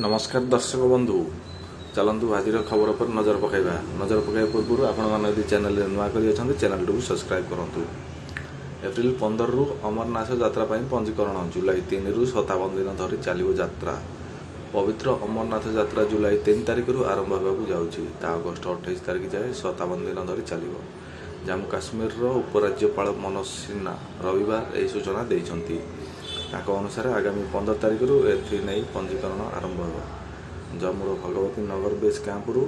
नमस्कार दर्शक बंधु चलतु आज खबर पर नजर पकड़ा पूर्व आपड़ी चैनल नुआ कर चैनल को सब्सक्राइब करूँ। एप्रिल 15 रु अमरनाथ यात्रा पंजीकरण जुलाई 3 रु 57 दिन धरी चलो यात्रा। पवित्र अमरनाथ यात्रा जुलाई 3 तारिख रु आरंभ होगा जाऊँगी अगस्ट 28 तारिख जाए 57 दिन धरी चलो। जम्मू काश्मीर उपराज्यपाल मनोज सिन्हा रविवार यह सूचना देते। अनुसार आगामी 15 तारिख रु एथि पंजीकरण आरंभ हो। जम्मूर भगवती नगर बेस कैंप रु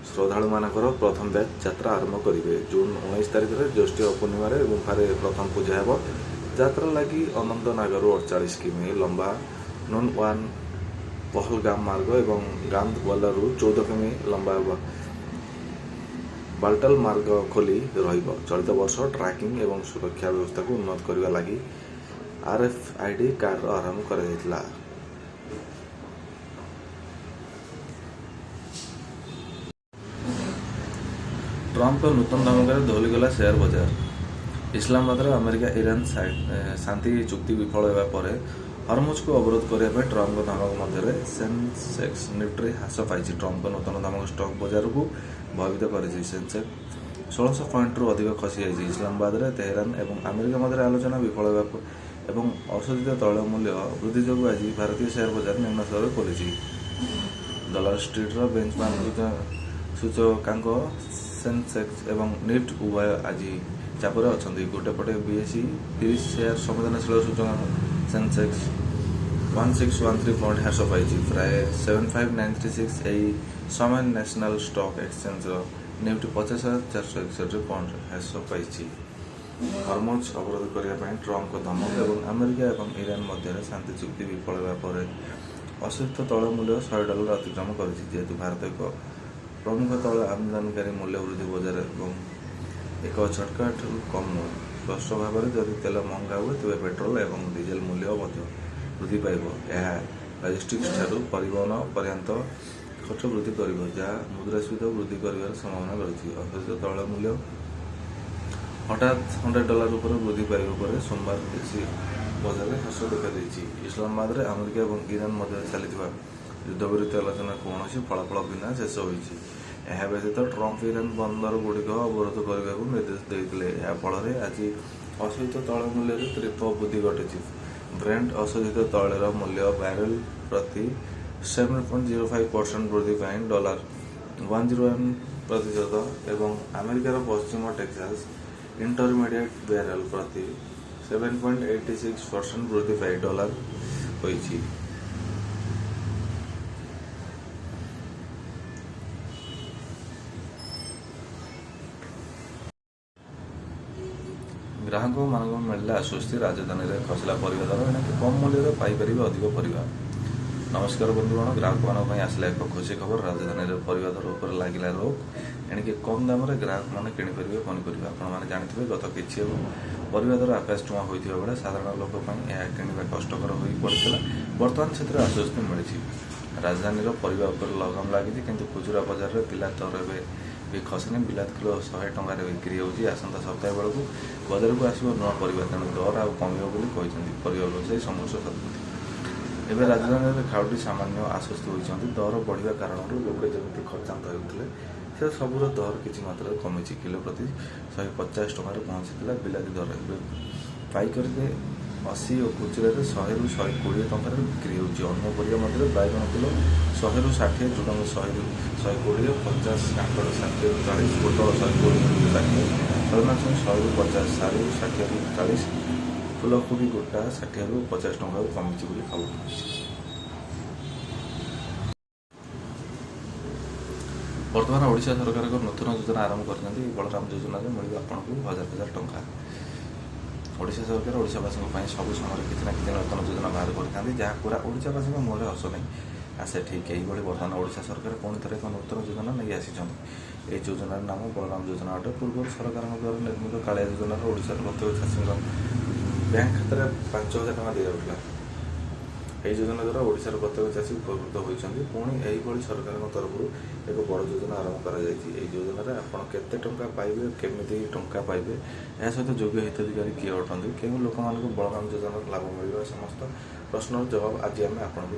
श्रद्धालु मानकर प्रथम बैच यात्रा आरंभ करेंगे। जून 19 तारिख में ज्येष्ठ पूर्णिमा गुंफार प्रथम पूजा हो। यात्रा लगी अनंतनाग 48 किमी लंबा नूनवान पहलगाम मार्ग और गांदवाला 14 किमी लंबा बाल्टाल मार्ग खोली रहिब। चलित वर्ष ट्रैकिंग और सुरक्षा व्यवस्था को उन्नत करने लगी RFID कार्ड आरंभ कर। ट्रंप नूतन धमक दौलीगला शेयर बजार। इस्लामाबाद अमेरिका ईरान शांति चुक्ति विफल होगा पर हरमुज को अवरोध करने ट्रंप धमक मध्य सेंसेक्स निफ्टी ह्रास पाई। ट्रंप नूतन धमक स्टॉक बाजार को भयभीत कर। सेंसेक्स 1600 पॉइंट रु अधिक खसी जाइए। इस्लामाबाद तेहरान और अमेरिका मध्य आलोचना विफल होगा एवं असोधित तैल मूल्य वृद्धि जो आज भारतीय शेयर बाजार निम्न स्तर खोली। डॉलर स्ट्रीट्र बेंचमार्क सूचकांक सेंसेक्स एवं निफ्ट उभय आज चापर अच्छा। गोटेपटे BSE 30 शेयर संवेदनशील सूचकांक सेंसेक्स 1613 पॉइंट ह्रास पाई प्राय 75936। यही समय national stock exchange Nifty 50,461 point ह्रास पाई। हरमुज अवरोध करने ट्रंप धमक और अमेरिका और ईरान मध्य शांति चुक्ति विफल होगा पर अशोधित तैल मूल्य $100 अतिक्रम कर। जेहेतु भारत एक प्रमुख तैल आमदानीकारी मूल्य वृद्धि बजार एक झटका कम नुह। स्पष्ट भाव में जदि तेल महंगा हुए तेज पेट्रोल और डीजेल मूल्य वृद्धि पाइब। यह लॉजिस्टिक्स ठारू परिवहन पर्यंत खर्च वृद्धि कर जहाँ मुद्रास्फीति वृद्धि कर संभावना रही। अशोधित तैल मूल्य हठात $100 उपर वृद्धि पाइबा पर सोमवार देशी बाजार में ह्रास देखा। इस्लामाबाद अमेरिका और ईरान मध्य चली युद्धविरति आलोचना कौन फलाफल बिना शेष होती। यह व्यतीत ट्रंप ईरान बंदर गुड़िक अवरोध करने को निर्देश देते। फल आज अशोधित तैल मूल्य तीव्र वृद्धि घटी। ब्रेंट अशोधित तैल मूल्य बैरेल प्रति 7.05% वृद्धि पाई $101 और अमेरिकार पश्चिम टेक्सास इंटरमीडिएट बैरेल प्रति 7.86% वृद्धि पाई $। ग्राहक मान मिलला आश्वस्ति। राजधानी में खसला परिवा दर एणिक कम मूल्य पाइपर अधिक परिवा। नमस्कार बंधुगण, ग्राहक मान आसला एक खुशी खबर। राजधानी में परिवा दर उपर लगिला रोक एणिक कम दाम ग्राहक मैंने किपर पनीपरिया। आपने जानते गत कि परिवा दर आकाश छुआ होता बेले साधारण लोक किणवा कष्टर हो पड़ा। बर्तमान से आश्वस्ति मिली। राजधानी परिवा लगाम लगी किंतु खुचुरा बजार में बिलात दर भी खसनी। बिलात किलो 100 टकर बिक्री होती। आसंता सप्ताह बेलू बजार को आसो नुआ परिवा तेणु दर आउ कम परिवा व्यवसायी समूह सदपति। एवं राजधानी में खाउटी सामान्य आश्वस्त होती। दर बढ़िया कारण लोके जमी खर्चांत होते से सबूर दर किसी मात्रा कमी। किलो प्रति 150 टकर पहुंची। बिलाती दर पाइकर 80 और खुचुरा 100 रु 120 टकर बिक्री होती। अन्य परिवा मध्य बैगन किलो 100 रु 60, झुडंग 100 रु 120, 50 कांकड़ 60 रु 40, पोटल 120 रु 60, सजना छुई 100 रु 50, सारू 60 रु 40, फुलकोबी गोटा 60 रु 50 टका कमी खबर। बर्तमान ओडिशा सरकार एक नूतन योजना आरंभ कर। बलराम योजना मिल आपको 1000 टंका। ओडिशा सरकार ओडिशावासी सब समय किसी ना कि नूतन योजना बाहर करते जहाँ पूरा ओडिशावासी मुहर हस नहीं आसे। ठीक यही बर्तमान ओडिशा सरकार पुणी थे एक नूतन योजना नहीं आसी। योजनार नाम बलराम योजना अटे। पूर्व सरकार द्वारा निर्मित कालिया योजनार ओडिशार प्रत्येक चाषी बैंक खाते 5000 टका दी जाऊला। यह योजना द्वारा ओडिशार प्रत्येक चाषी उपकृत होती। पुणी यही सरकार तरफ एक बड़ योजना आरंभ कर। योजना आपड़ केते टंका पाइबे, केमिति टंका पाइबे, यह सहित योग्य हिताधिकारी किए अटंती, क्यों लोक बलराम योजनार लाभ मिल समस्त प्रश्न जवाब आज आम आपको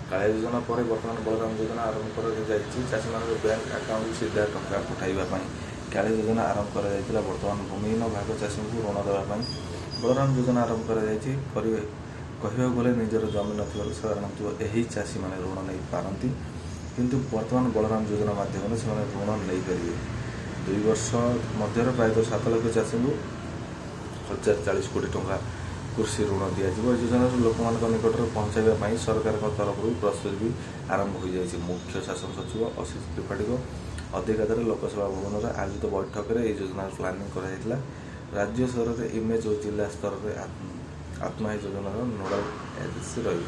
କାଳିଆ ଯୋଜନା ପରେ ବର୍ତ୍ତମାନ ବଳରାମ ଯୋଜନା ଆରମ୍ଭ କରାଯାଇଛି ଚାଷୀମାନଙ୍କ ବ୍ୟାଙ୍କ ଆକାଉଣ୍ଟକୁ ସିଧା ଟଙ୍କା ପଠାଇବା ପାଇଁ। କାଳିଆ ଯୋଜନା ଆରମ୍ଭ କରାଯାଇଥିଲା ବର୍ତ୍ତମାନ ଭୂମିହୀନ ଭାଗ ଚାଷୀଙ୍କୁ ଋଣ ଦେବା ପାଇଁ। ବଳରାମ ଯୋଜନା ଆରମ୍ଭ କରାଯାଇଛି କହିବାକୁ ଗଲେ ନିଜର ଜମି ନଥିବାରୁ ସାଧାରଣତଃ ଏହି ଚାଷୀମାନେ ଋଣ ନେଇପାରନ୍ତି, କିନ୍ତୁ ବର୍ତ୍ତମାନ ବଳରାମ ଯୋଜନା ମାଧ୍ୟମରେ ସେମାନେ ଋଣ ନେଇପାରିବେ। 2 ବର୍ଷ ମଧ୍ୟରେ ପ୍ରାୟତଃ 7 ଲକ୍ଷ ଚାଷୀଙ୍କୁ 1040 କୋଟି ଟଙ୍କା କୃଷି ଋଣ ଦିଆଯିବ। ଏହି ଯୋଜନାକୁ ଲୋକମାନଙ୍କ ନିକଟରେ ପହଞ୍ଚାଇବା ପାଇଁ ସରକାରଙ୍କ ତରଫରୁ ପ୍ରସ୍ତୁତି ବି ଆରମ୍ଭ ହୋଇଯାଇଛି। ମୁଖ୍ୟ ଶାସନ ସଚିବ ଅସିତ ତ୍ରିପାଠୀଙ୍କ ଅଧ୍ୟକ୍ଷତାରେ ଲୋକସଭା ଭବନରେ ଆୟୋଜିତ ବୈଠକରେ ଏହି ଯୋଜନାର ପ୍ଲାନିଂ କରାଯାଇଥିଲା। ରାଜ୍ୟ ସ୍ତରରେ ଇମେଜ ଓ ଜିଲ୍ଲା ସ୍ତରରେ ଆତ୍ମା ଏହି ଯୋଜନାର ନୋଡାଲ ଏଜେନ୍ସି ରହିବ।